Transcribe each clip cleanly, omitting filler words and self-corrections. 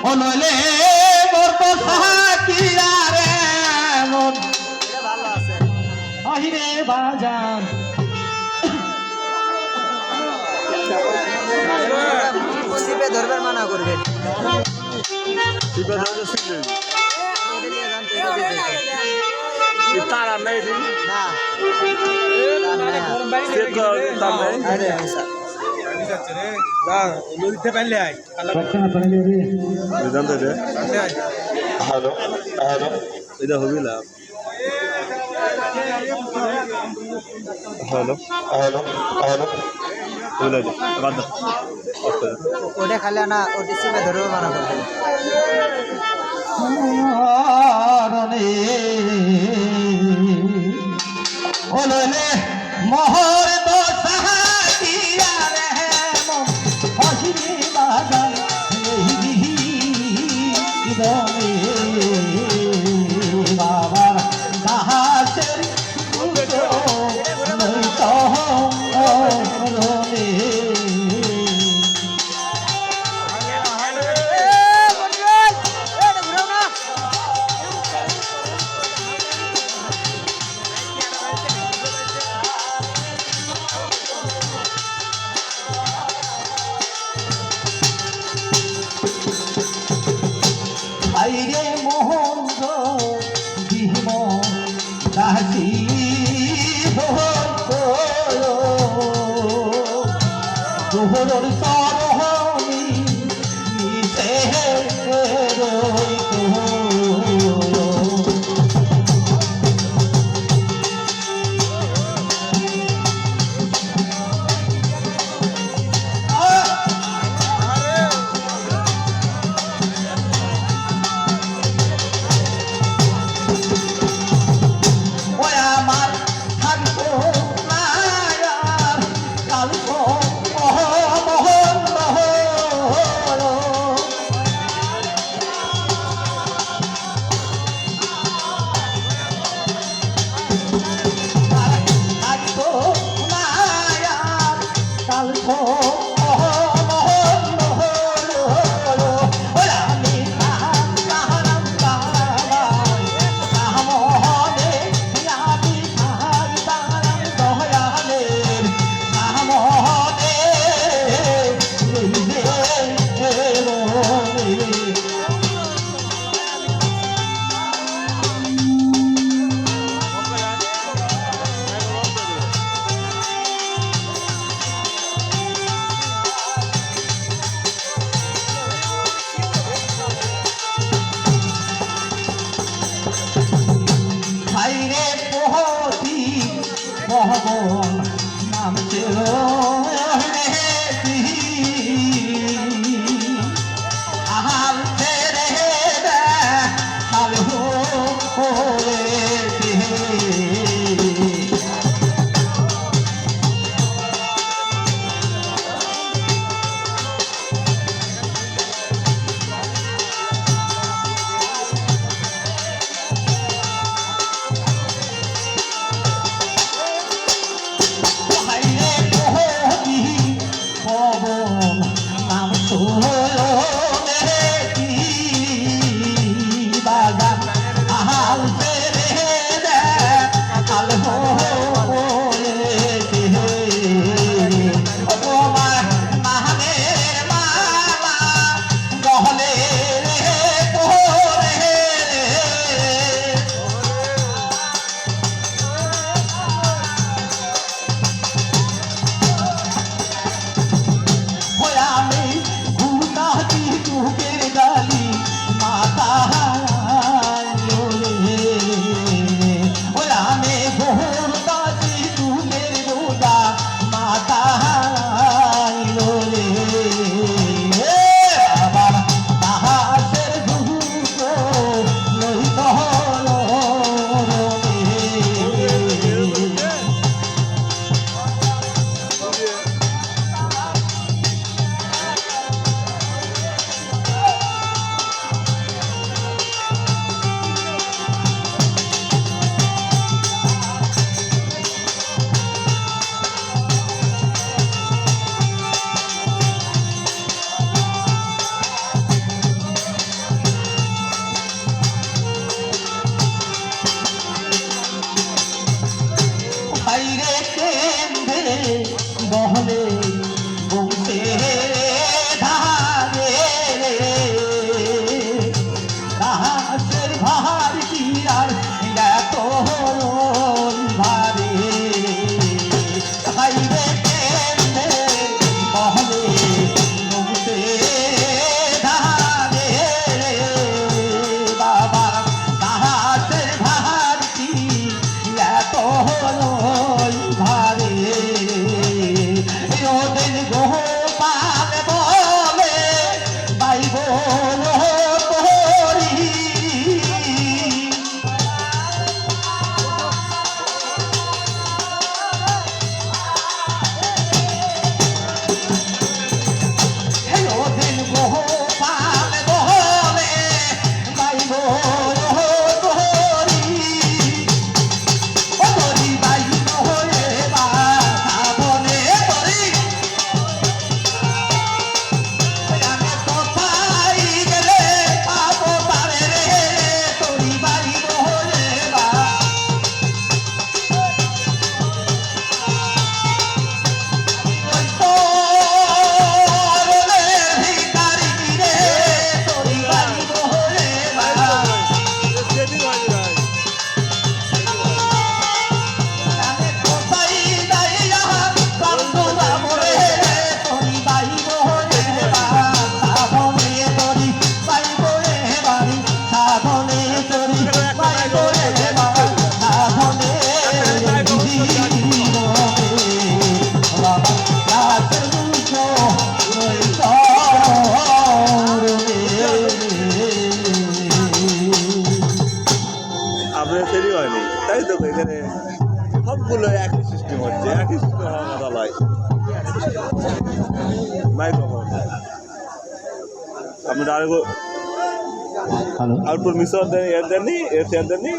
অনলে মোর তো সাকিয়া রে মন ভালো আছে আহিরে বাজান সিপে ধরবার মানা করবেন সিপে ধরতে শিখলে এটা নিয়ে যান তো এটা দিয়ে তার আর নাই রে না সে তো তার নাই আরে স্যার নদীতে পারলে আয় জানতে রে হ্যালো হ্যালো এটা হবে না হ্যালো হ্যালো হ্যালো বলে দে বাদ দাও ওটা খালে না ওটা সিপে ধরবার মানা করবেন মরণে অনলে মোহর তো সাকিয়া রে মন আহিরে বাজান দমে বাবার দাহাসের দুটো নই তো রনে আইরে মোহন ভীম দাসী তোহর সরহনি মিশে রই সেরই হয়নি তাই তো এখানে সবগুলো একই সিস্টেম হচ্ছে একই সিস্টেম হওয়ার কথা নয় মাইক্রোফোন আপনার হ্যালো আর মিশর দেন এর দেননি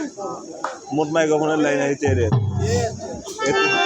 মোট মাইক্রোফোনের লাইন আছে এর